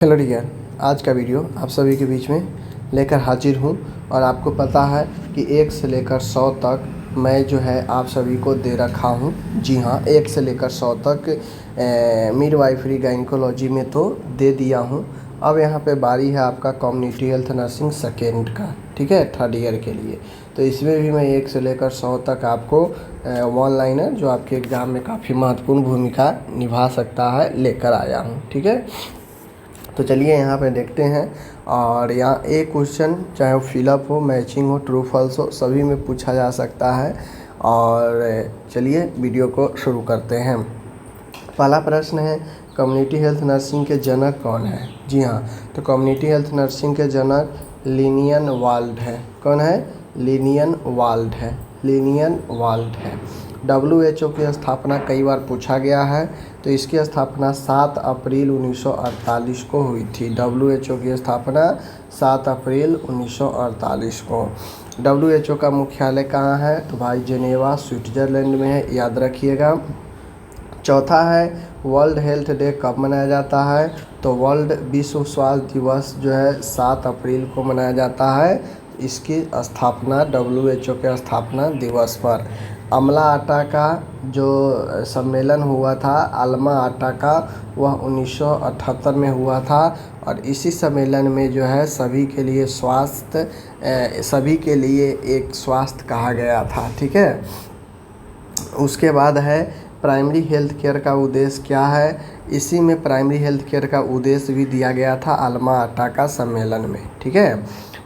Hello dear, आज का video आप सभी के बीच में लेकर हाजिर हूँ। और आपको पता है कि 1 से लेकर 100 तक मैं जो है आप सभी को दे रखा हूँ। जी हाँ, 1 से लेकर 100 तक मिडवाइफरी गायनेकोलॉजी में तो दे दिया हूँ। अब यहाँ पे बारी है आपका कम्युनिटी हेल्थ नर्सिंग सेकेंड का, ठीक है, 3rd ईयर के लिए। तो इसमें भी मैं 1 से लेकर 100 तक आपको वन लाइनर जो आपके एग्ज़ाम में काफ़ी महत्वपूर्ण भूमिका निभा सकता है लेकर आया हूँ, ठीक है। तो चलिए यहाँ पे देखते हैं। और यहाँ एक क्वेश्चन चाहे वो फिलअप हो, मैचिंग हो, ट्रू फॉल्स हो, सभी में पूछा जा सकता है। और चलिए वीडियो को शुरू करते हैं। पहला प्रश्न है, कम्युनिटी हेल्थ नर्सिंग के जनक कौन है? जी हाँ, तो कम्युनिटी हेल्थ नर्सिंग के जनक लिनियन वाल्ड है। कौन है? लिनियन वाल्ड है। लिनियन वाल्ड है। WHO की स्थापना कई बार पूछा गया है, तो इसकी स्थापना 7 अप्रैल 1948 को हुई थी। WHO की स्थापना 7 अप्रैल 1948 को। WHO का मुख्यालय कहाँ है? तो भाई जेनेवा स्विट्ज़रलैंड में है, याद रखिएगा। चौथा है, वर्ल्ड हेल्थ डे कब मनाया जाता है? तो वर्ल्ड विश्व स्वास्थ्य दिवस जो है 7 अप्रैल को मनाया जाता है। इसकी स्थापना WHO के स्थापना दिवस पर। अमला आटा का जो सम्मेलन हुआ था, अल्मा आटा का, वह 1978 में हुआ था। और इसी सम्मेलन में जो है सभी के लिए सभी के लिए एक स्वास्थ्य कहा गया था, ठीक है। उसके बाद है, प्राइमरी हेल्थ केयर का उद्देश्य क्या है? इसी में प्राइमरी हेल्थ केयर का उद्देश्य भी दिया गया था अल्मा आटा का सम्मेलन में, ठीक है।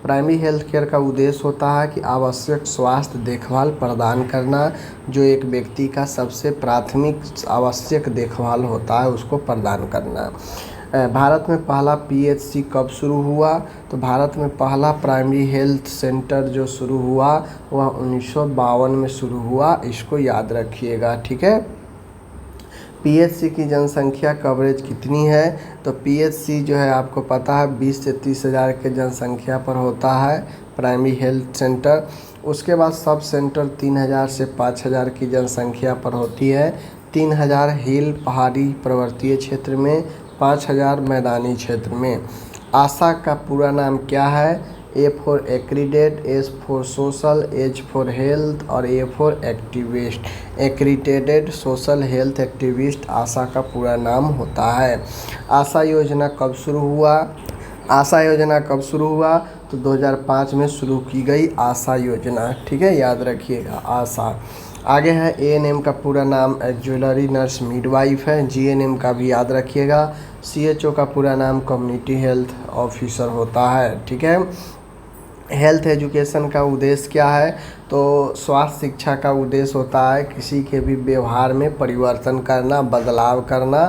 प्राइमरी हेल्थ केयर का उद्देश्य होता है कि आवश्यक स्वास्थ्य देखभाल प्रदान करना, जो एक व्यक्ति का सबसे प्राथमिक आवश्यक देखभाल होता है उसको प्रदान करना। भारत में पहला PHC कब शुरू हुआ? तो भारत में पहला प्राइमरी हेल्थ सेंटर जो शुरू हुआ वह 1952 में शुरू हुआ। इसको याद रखिएगा, ठीक है। PHC की जनसंख्या कवरेज कितनी है? तो PHC जो है आपको पता है 20 से 30 हज़ार के जनसंख्या पर होता है प्राइमरी हेल्थ सेंटर। उसके बाद सब सेंटर 3000 से 5000 की जनसंख्या पर होती है। 3000 हिल पहाड़ी पर्वतीय क्षेत्र में, 5000 मैदानी क्षेत्र में। आशा का पूरा नाम क्या है? A for accredit, S for social, H for health और A for activist. Accredited social health activist ASHA का पूरा नाम होता है। आशा योजना कब शुरू हुआ? आशा योजना कब शुरू हुआ? तो 2005 में शुरू की गई आशा योजना, ठीक है, याद रखिएगा आशा। आगे है, ANM का पूरा नाम एक्जुलरी नर्स मिडवाइफ है। GNM का भी याद रखिएगा। CHO का पूरा नाम कम्युनिटी हेल्थ ऑफिसर होता है, ठीक है। हेल्थ एजुकेशन का उद्देश्य क्या है? तो स्वास्थ्य शिक्षा का उद्देश्य होता है किसी के भी व्यवहार में परिवर्तन करना, बदलाव करना।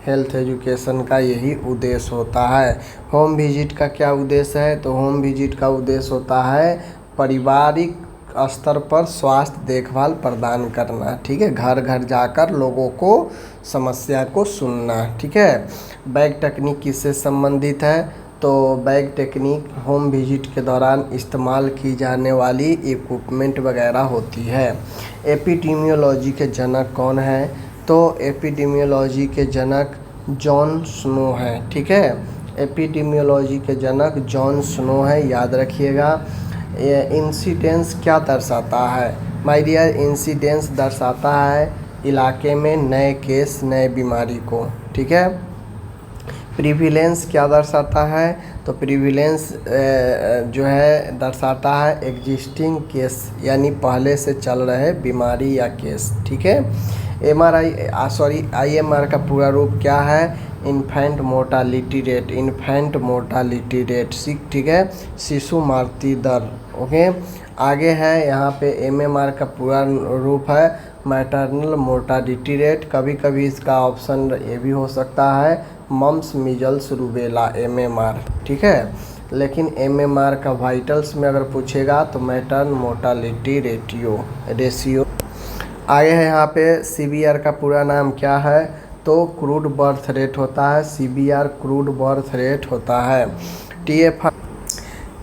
हेल्थ एजुकेशन का यही उद्देश्य होता है। होम विजिट का क्या उद्देश्य है? तो होम विजिट का उद्देश्य होता है पारिवारिक स्तर पर स्वास्थ्य देखभाल प्रदान करना, ठीक है, घर घर जाकर लोगों को समस्या को सुनना, ठीक है। बैग टेक्निक किससे संबंधित है? तो बैग टेक्निक होम विजिट के दौरान इस्तेमाल की जाने वाली इक्विपमेंट वगैरह होती है। एपिडेमियोलॉजी के जनक कौन है? तो एपिडेमियोलॉजी के जनक जॉन स्नो है, ठीक है। एपिडेमियोलॉजी के जनक जॉन स्नो है, याद रखिएगा। इंसिडेंस क्या दर्शाता है? माय डियर, इंसिडेंस दर्शाता है इलाके में नए केस, नए बीमारी को, ठीक है। प्रीविलेंस क्या दर्शाता है? तो प्रीविलेंस जो है दर्शाता है एग्जिस्टिंग केस, यानी पहले से चल रहे बीमारी या केस, ठीक है। IMR का पूरा रूप क्या है? Infant mortality rate. Infant mortality rate, ठीक है, शिशु मृत्यु दर, ओके। आगे है यहाँ पे MMR का पूरा रूप है मैटरनल मोर्टालिटी रेट। कभी कभी इसका ऑप्शन ये भी हो सकता है मम्स मीजल्स रूबेला, MMR, ठीक है। लेकिन MMR का वाइटल्स में अगर पूछेगा तो मैटर्न मोर्टालिटी रेशियो। आगे है यहाँ पे CBR का पूरा नाम क्या है? तो क्रूड बर्थ रेट होता है। CBR क्रूड बर्थ रेट होता है।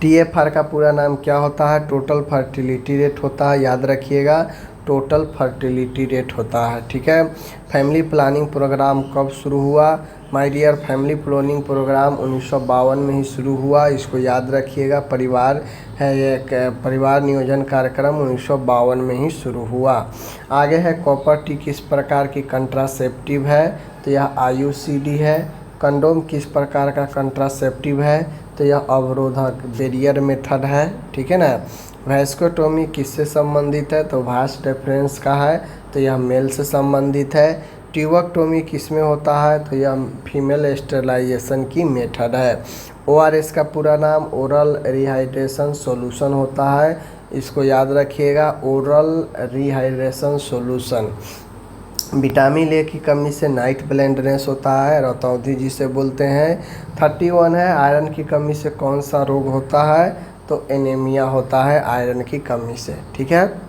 TFR का पूरा नाम क्या होता है? टोटल फर्टिलिटी रेट होता है, याद रखिएगा, टोटल फर्टिलिटी रेट होता है, ठीक है। फैमिली प्लानिंग प्रोग्राम कब शुरू हुआ? My dear family planning programme 1952 में ही शुरू हुआ, इसको याद रखिएगा। परिवार है एक परिवार नियोजन कार्यक्रम 1952 में ही शुरू हुआ। आगे है कॉपर टी किस प्रकार की कंट्रासेप्टिव है, तो यह IUCD है। कंडोम किस प्रकार का कंट्रासेप्टिव है, तो यह अवरोधक बैरियर मेथड है, ठीक है ना। वैस्कोटोमी किससे संबंधित है, तो वास्ट डिफरेंस का है, तो यह मेल से संबंधित है। ट्यूबेक्टोमी किस में होता है, तो यह फीमेल स्टेरिलाइजेशन की मेथड है। ORS का पूरा नाम ओरल रिहाइड्रेशन सॉल्यूशन होता है, इसको याद रखिएगा, oral rehydration solution. Vitamin A की कमी से नाइट ब्लाइंडनेस होता है, रतौंधी जिसे बोलते हैं। 31 है आयरन की कमी से कौन सा रोग होता है, तो एनीमिया होता है आयरन की कमी से, ठीक है।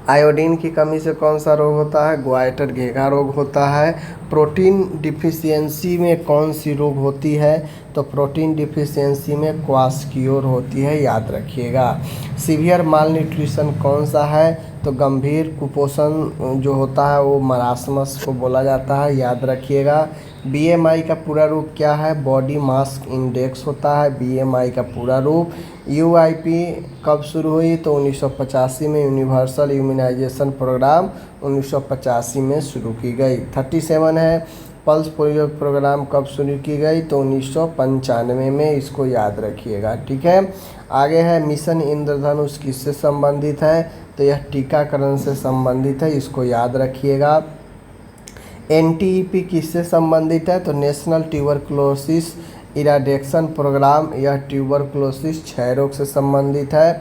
आयोडीन की कमी से कौन सा रोग होता है, ग्वाइटर घेघा रोग होता है। प्रोटीन डिफिशियंसी में कौन सी रोग होती है, तो प्रोटीन डिफिशियंसी में क्वास्कियोर होती है, याद रखिएगा। सीवियर माल न्यूट्रिशन कौन सा है, तो गंभीर कुपोषण जो होता है वो मरासमस को बोला जाता है, याद रखिएगा। BMI का पूरा रूप क्या है, बॉडी मास इंडेक्स होता है BMI का पूरा रूप। UIP कब शुरू हुई, तो 1985 में यूनिवर्सल इम्यूनाइजेशन प्रोग्राम 1985 में शुरू की गई। 37 है पल्स पोलियो प्रोग्राम कब शुरू की गई, तो 1995 में, इसको याद रखिएगा, ठीक है। आगे है मिशन इंद्रधनुष किससे संबंधित है, तो यह टीकाकरण से संबंधित है, इसको याद रखिएगा। NTEP किससे संबंधित है, तो नेशनल ट्यूबरक्लोसिस इराडिक्शन प्रोग्राम, यह ट्यूबरक्लोसिस क्षय रोग से संबंधित है।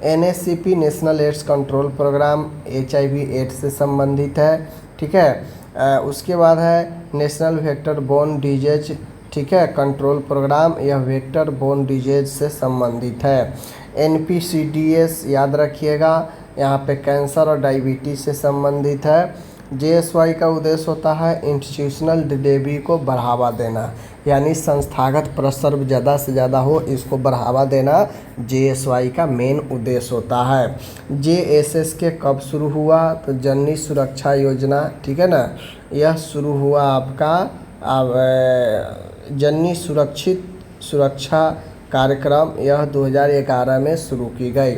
NSCP national AIDS control programme HIV AIDS से संबंधित है, ठीक है। उसके बाद है नेशनल वेक्टर बोर्न डिजीज, ठीक है, कंट्रोल प्रोग्राम, यह वेक्टर बोर्न डिजीज से संबंधित है। NPCDS याद रखिएगा, यहाँ पे कैंसर और डायबिटीज से संबंधित है। JSY का उद्देश्य होता है इंस्टीट्यूशनल डिलीवरी को बढ़ावा देना, यानी संस्थागत प्रसर्व ज़्यादा से ज़्यादा हो, इसको बढ़ावा देना JSY का मेन उद्देश्य होता है। JSS कब शुरू हुआ, तो जननी सुरक्षा योजना, ठीक है ना, यह शुरू हुआ आपका जननी सुरक्षा कार्यक्रम, यह 2011 में शुरू की गई।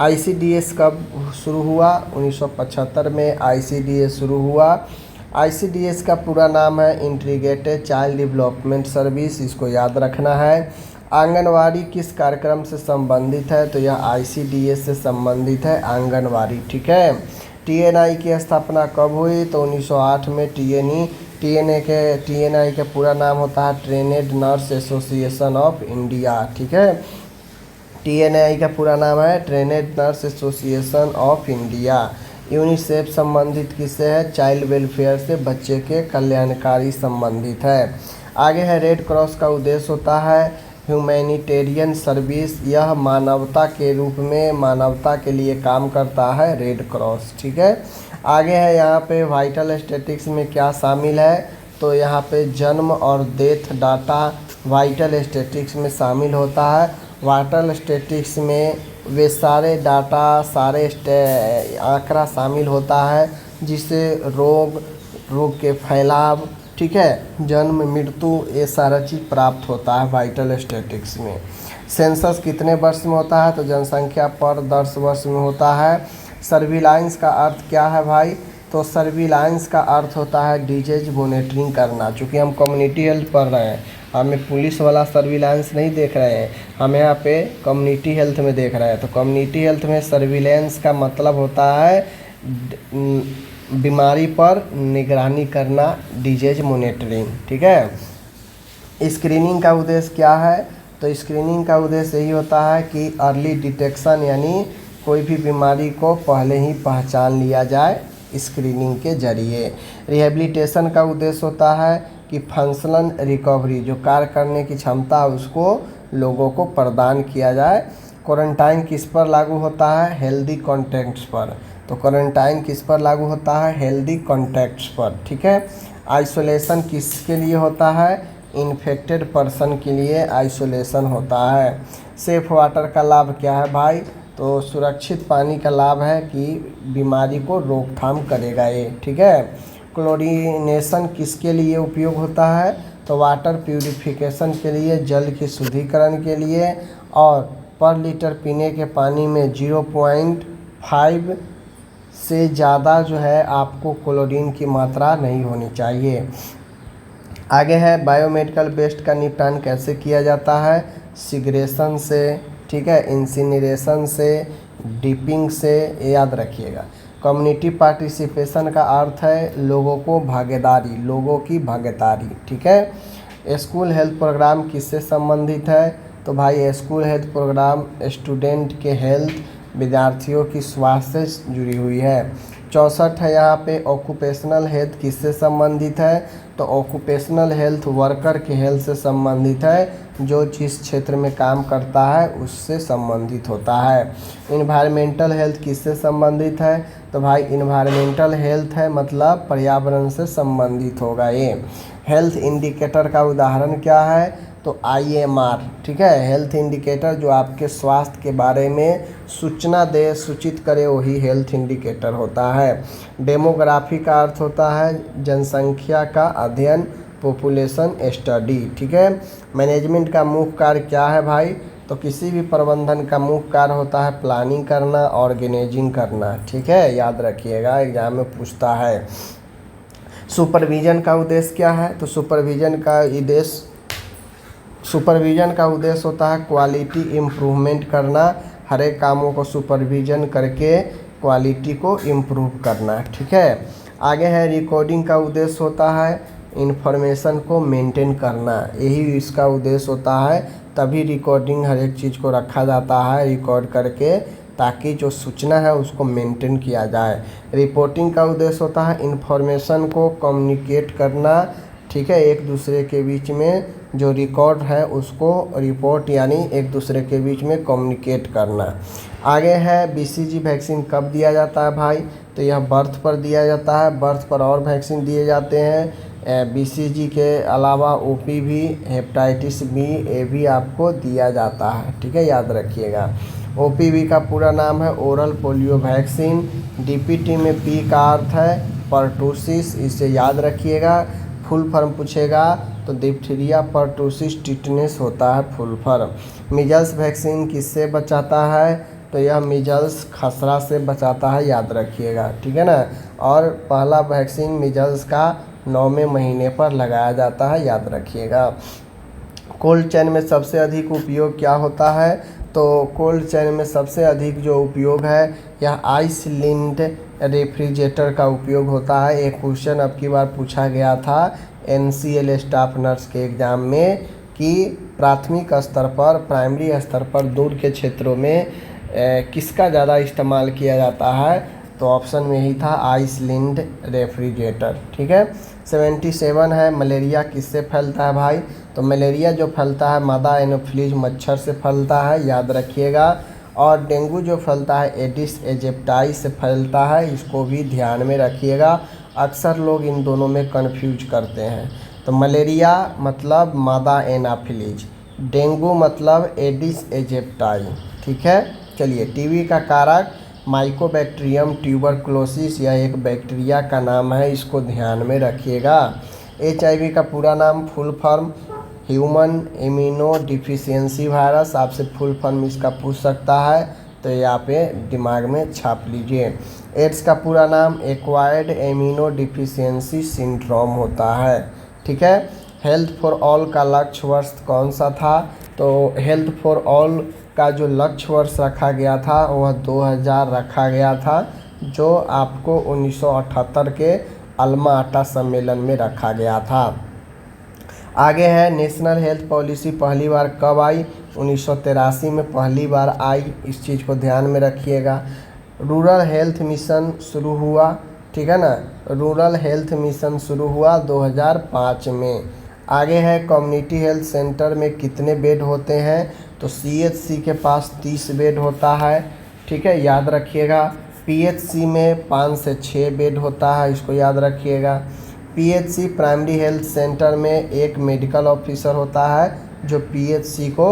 ICDS कब शुरू हुआ, 1975 में ICDS शुरू हुआ। ICDS का पूरा नाम है इंटीग्रेटेड चाइल्ड डेवलपमेंट सर्विस, इसको याद रखना है। आंगनवाड़ी किस कार्यक्रम से संबंधित है, तो यह ICDS से संबंधित है, आंगनवाड़ी, ठीक है। TNI की स्थापना कब हुई, तो 1908 में। TNI का पूरा नाम होता है trained nurse association of India, ठीक है। TNI का पूरा नाम है trained nurse association of India. UNICEF संबंधित किससे है, चाइल्ड वेलफेयर से, बच्चे के कल्याणकारी संबंधित है। आगे है रेड क्रॉस का उद्देश्य होता है ह्यूमैनिटेरियन सर्विस, यह मानवता के रूप में मानवता के लिए काम करता है रेड क्रॉस, ठीक है। आगे है यहाँ पे वाइटल स्टैटिस्टिक्स में क्या शामिल है, तो यहाँ पे जन्म और डेथ डाटा वाइटल स्टैटिस्टिक्स में शामिल होता है। वाइटल स्टैटिस्टिक्स में वे सारे डाटा आंकड़ा शामिल होता है जिससे रोग के फैलाव, ठीक है, जन्म मृत्यु, ये सारा चीज़ प्राप्त होता है वाइटल स्टैटिस्टिक्स में। सेंसस कितने वर्ष में होता है, तो जनसंख्या पर 10 वर्ष में होता है। सर्विलांस का अर्थ क्या है भाई, तो सर्विलांस का अर्थ होता है डिजीज मॉनिटरिंग करना। चूँकि हम कम्युनिटी हेल्थ पढ़ रहे हैं, हमें पुलिस वाला सर्विलांस नहीं देख रहे हैं, हम यहाँ पे कम्युनिटी हेल्थ में देख रहे हैं। तो कम्युनिटी हेल्थ में सर्विलांस का मतलब होता है बीमारी पर निगरानी करना, डिजीज मॉनिटरिंग, ठीक है। स्क्रीनिंग का उद्देश्य क्या है, तो स्क्रीनिंग का उद्देश्य यही होता है कि अर्ली डिटेक्शन, यानी कोई भी बीमारी को पहले ही पहचान लिया जाए स्क्रीनिंग के जरिए। रिहेबिलिटेशन का उद्देश्य होता है कि फंक्शनल रिकवरी, जो कार्य करने की क्षमता है उसको लोगों को प्रदान किया जाए। क्वारंटाइन किस पर लागू होता है, हेल्दी कॉन्टैक्ट्स पर, तो क्वारंटाइन किस पर लागू होता है, हेल्दी कॉन्टैक्ट्स पर, ठीक है। आइसोलेशन किसके लिए होता है, इन्फेक्टेड पर्सन के लिए आइसोलेशन होता है। सेफ वाटर का लाभ क्या है भाई, तो सुरक्षित पानी का लाभ है कि बीमारी को रोकथाम करेगा ये, ठीक है। क्लोरीनेशन किसके लिए उपयोग होता है? तो वाटर प्यूरिफिकेशन के लिए, जल की शुद्धिकरण के लिए, और पर लीटर पीने के पानी में 0.5 से ज़्यादा जो है आपको क्लोरीन की मात्रा नहीं होनी चाहिए। आगे है बायोमेडिकल वेस्ट का निपटान कैसे किया जाता है? सिगरेशन से, ठीक है, इंसिनरेशन से, डिपिंग से, याद रखिएगा। कम्युनिटी पार्टिसिपेशन का अर्थ है लोगों की भागीदारी, ठीक है। स्कूल हेल्थ प्रोग्राम किससे संबंधित है? तो भाई स्कूल हेल्थ प्रोग्राम स्टूडेंट के हेल्थ, विद्यार्थियों की स्वास्थ्य से जुड़ी हुई है। 64 है यहाँ पे ऑक्यूपेशनल हेल्थ किससे संबंधित है? तो ऑक्यूपेशनल हेल्थ वर्कर के हेल्थ से संबंधित है, जो जिस क्षेत्र में काम करता है उससे संबंधित होता है। इन्वायरमेंटल हेल्थ किससे संबंधित है? तो भाई इन्वायरमेंटल हेल्थ है मतलब पर्यावरण से संबंधित होगा ये। हेल्थ इंडिकेटर का उदाहरण क्या है? तो IMR, ठीक है, हेल्थ इंडिकेटर जो आपके स्वास्थ्य के बारे में सूचित करे वही हेल्थ इंडिकेटर होता है। डेमोग्राफी का अर्थ होता है जनसंख्या का अध्ययन, पॉपुलेशन स्टडी, ठीक है। मैनेजमेंट का मुख्य कार्य क्या है भाई? तो किसी भी प्रबंधन का मुख्य कार्य होता है प्लानिंग करना, ऑर्गेनाइजिंग करना, ठीक है, याद रखिएगा, एग्जाम में पूछता है। सुपरविजन का उद्देश्य क्या है? तो सुपरविजन का उद्देश्य होता है क्वालिटी इम्प्रूवमेंट करना, हर एक कामों को सुपरविजन करके क्वालिटी को इम्प्रूव करना, ठीक है। आगे है रिकॉर्डिंग का उद्देश्य होता है इन्फॉर्मेशन को मेंटेन करना, यही इसका उद्देश्य होता है, तभी रिकॉर्डिंग हर एक चीज़ को रखा जाता है रिकॉर्ड करके, ताकि जो सूचना है उसको मेंटेन किया जाए। रिपोर्टिंग का उद्देश्य होता है इन्फॉर्मेशन को कम्युनिकेट करना, ठीक है, एक दूसरे के बीच में जो रिकॉर्ड है उसको रिपोर्ट यानी एक दूसरे के बीच में कम्युनिकेट करना। आगे है BCG वैक्सीन कब दिया जाता है भाई? तो यह बर्थ पर दिया जाता है, बर्थ पर और वैक्सीन दिए जाते हैं। BCG के अलावा OPV, हेपेटाइटिस B, A भी आपको दिया जाता है, ठीक है, याद रखिएगा। OPV का पूरा नाम है ओरल पोलियो वैक्सीन। DPT में P का अर्थ है पर्टूसिस, इसे याद रखिएगा। फुल फॉर्म पूछेगा तो डिप्थीरिया पर्टूसिस टिटनेस होता है फुल फॉर्म। मीजल्स वैक्सीन किससे बचाता है? तो यह मीजल्स खसरा से बचाता है, याद रखिएगा, ठीक है ना। और पहला वैक्सीन मीजल्स का 9वें महीने पर लगाया जाता है, याद रखिएगा। कोल्ड चेन में सबसे अधिक उपयोग क्या होता है? तो कोल्ड चेन में सबसे अधिक जो उपयोग है यह आइसलैंड रेफ्रिजरेटर का उपयोग होता है। एक क्वेश्चन अब की बार पूछा गया था NCL स्टाफ नर्स के एग्ज़ाम में कि प्राथमिक स्तर पर, प्राइमरी स्तर पर दूर के क्षेत्रों में किसका ज़्यादा इस्तेमाल किया जाता है? तो ऑप्शन में ही था आइसलैंड रेफ्रिजरेटर, ठीक है। 77 है मलेरिया किससे फैलता है भाई? तो मलेरिया जो फैलता है मादा एनोफिलीज मच्छर से फैलता है, याद रखिएगा। और डेंगू जो फैलता है एडिस एजिप्टाई से फैलता है, इसको भी ध्यान में रखिएगा, अक्सर लोग इन दोनों में कन्फ्यूज करते हैं। तो मलेरिया मतलब मादा एनाफिलीज, डेंगू मतलब एडिस एजिप्टाई, ठीक है। चलिए, टीबी का कारक माइकोबैक्टीरियम ट्यूबरकुलोसिस, यह एक बैक्टीरिया का नाम है, इसको ध्यान में रखिएगा। HIV का पूरा नाम full form human immuno deficiency virus, आपसे फुल फॉर्म इसका पूछ सकता है, तो यहाँ पे दिमाग में छाप लीजिए। एड्स का पूरा नाम एक्वायर्ड इम्यूनो डिफिशियंसी सिंड्रोम होता है, ठीक है। हेल्थ फॉर ऑल का लक्ष्य वर्ष कौन सा था? तो हेल्थ फॉर ऑल का जो लक्ष्य वर्ष रखा गया था वह 2000 रखा गया था, जो आपको 1978 के अल्मा आटा सम्मेलन में रखा गया था। आगे है नेशनल हेल्थ पॉलिसी पहली बार कब आई? 1983 में पहली बार आई, इस चीज़ को ध्यान में रखिएगा। रूरल हेल्थ मिशन शुरू हुआ, ठीक है ना, रूरल हेल्थ मिशन शुरू हुआ 2005 में। आगे है कम्युनिटी हेल्थ सेंटर में कितने बेड होते हैं? तो CHC के पास 30 बेड होता है, ठीक है, याद रखिएगा। PHC में 5 से 6 बेड होता है, इसको याद रखिएगा। PHC प्राइमरी हेल्थ सेंटर में एक मेडिकल ऑफिसर होता है जो PHC को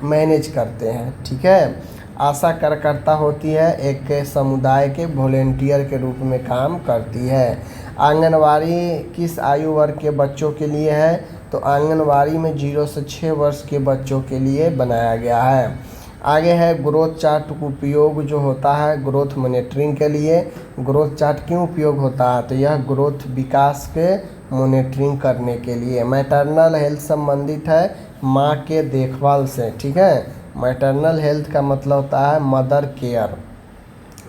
मैनेज करते हैं, ठीक है। आशा कार्यकर्ता होती है, एक समुदाय के वॉलेंटियर के रूप में काम करती है। आंगनवाड़ी किस आयु वर्ग के बच्चों के लिए है? तो आंगनवाड़ी में 0 से 6 वर्ष के बच्चों के लिए बनाया गया है। आगे है ग्रोथ चार्ट उपयोग जो होता है ग्रोथ मॉनिटरिंग के लिए। ग्रोथ चार्ट क्यों उपयोग होता है? तो यह ग्रोथ विकास के मॉनिटरिंग करने के लिए। मैटरनल हेल्थ संबंधित है माँ के देखभाल से, ठीक है। मैटरनल हेल्थ का मतलब होता है मदर केयर।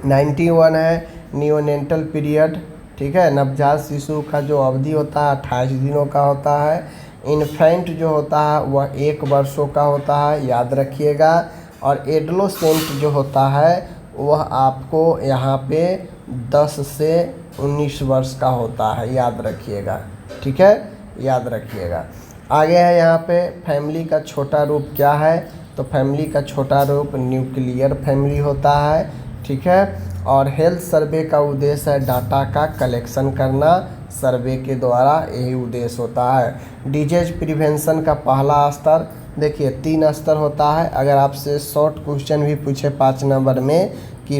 91 है नियोनेटल पीरियड, ठीक है। नवजात शिशु का जो अवधि होता है 28 दिनों का होता है। इन्फेंट जो होता है वह 1 वर्षों का होता है, याद रखिएगा। और एडोलेसेंट जो होता है वह आपको यहाँ पे 10 से 19 वर्ष का होता है, याद रखिएगा, ठीक है, याद रखिएगा। आगे है यहाँ पे फैमिली का छोटा रूप क्या है? तो फैमिली का छोटा रूप न्यूक्लियर फैमिली होता है, ठीक है। और हेल्थ सर्वे का उद्देश्य है डाटा का कलेक्शन करना, सर्वे के द्वारा यही उद्देश्य होता है। डिजीज प्रिवेंशन का पहला स्तर, देखिए 3 स्तर होता है। अगर आपसे शॉर्ट क्वेश्चन भी पूछे 5 नंबर में कि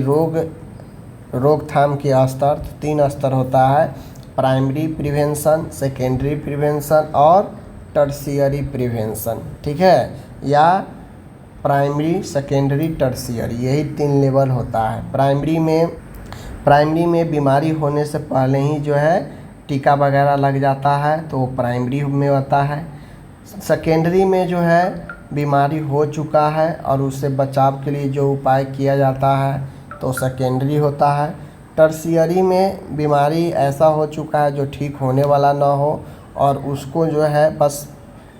रोकथाम के स्तर, तो 3 स्तर होता है। प्राइमरी प्रिवेंशन, सेकेंडरी प्रिवेंशन और टर्शियरी प्रिवेंशन, ठीक है, या प्राइमरी, सेकेंडरी, टर्शियरी, यही 3 लेवल होता है। प्राइमरी में बीमारी होने से पहले ही जो है टीका वगैरह लग जाता है, तो वो प्राइमरी में होता है। सेकेंडरी में जो है बीमारी हो चुका है और उससे बचाव के लिए जो उपाय किया जाता है तो सेकेंडरी होता है। टर्शियरी में बीमारी ऐसा हो चुका है जो ठीक होने वाला ना हो और उसको जो है बस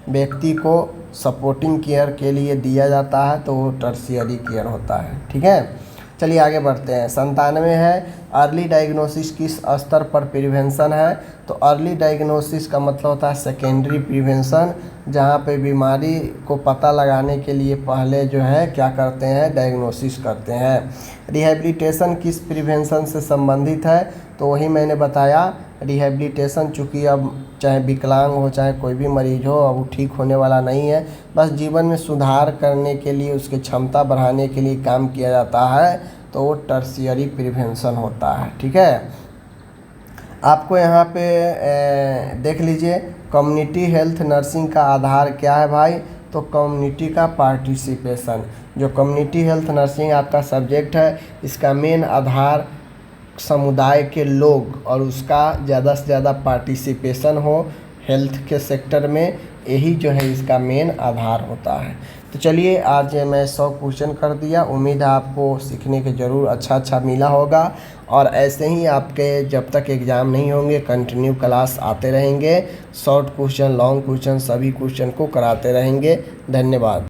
व्यक्ति को सपोर्टिंग केयर के लिए दिया जाता है, तो वो टर्शियरी केयर होता है, ठीक है। चलिए आगे बढ़ते हैं। 97 है अर्ली डायग्नोसिस किस स्तर पर प्रिवेंशन है? तो अर्ली डायग्नोसिस का मतलब होता है सेकेंडरी प्रिवेंशन, जहाँ पे बीमारी को पता लगाने के लिए पहले जो है क्या करते हैं, डायग्नोसिस करते हैं। रिहैबिलिटेशन किस प्रिवेंशन से संबंधित है? तो वही मैंने बताया, रिहैबिलिटेशन चूँकि अब चाहे विकलांग हो चाहे कोई भी मरीज हो, अब वो ठीक होने वाला नहीं है, बस जीवन में सुधार करने के लिए उसकी क्षमता बढ़ाने के लिए काम किया जाता है, तो वो टर्शियरी प्रिवेंशन होता है, ठीक है। आपको यहाँ पे देख लीजिए कम्युनिटी हेल्थ नर्सिंग का आधार क्या है भाई? तो कम्युनिटी का पार्टिसिपेशन। जो कम्युनिटी हेल्थ नर्सिंग आपका सब्जेक्ट है, इसका मेन आधार समुदाय के लोग और उसका ज़्यादा से ज़्यादा पार्टिसिपेशन हो हेल्थ के सेक्टर में, यही जो है इसका मेन आधार होता है। तो चलिए आज मैं 100 क्वेश्चन कर दिया। उम्मीद है आपको सीखने के ज़रूर अच्छा मिला होगा और ऐसे ही आपके जब तक एग्ज़ाम नहीं होंगे कंटिन्यू क्लास आते रहेंगे। शॉर्ट क्वेश्चन, लॉन्ग क्वेश्चन, सभी क्वेश्चन को कराते रहेंगे। धन्यवाद।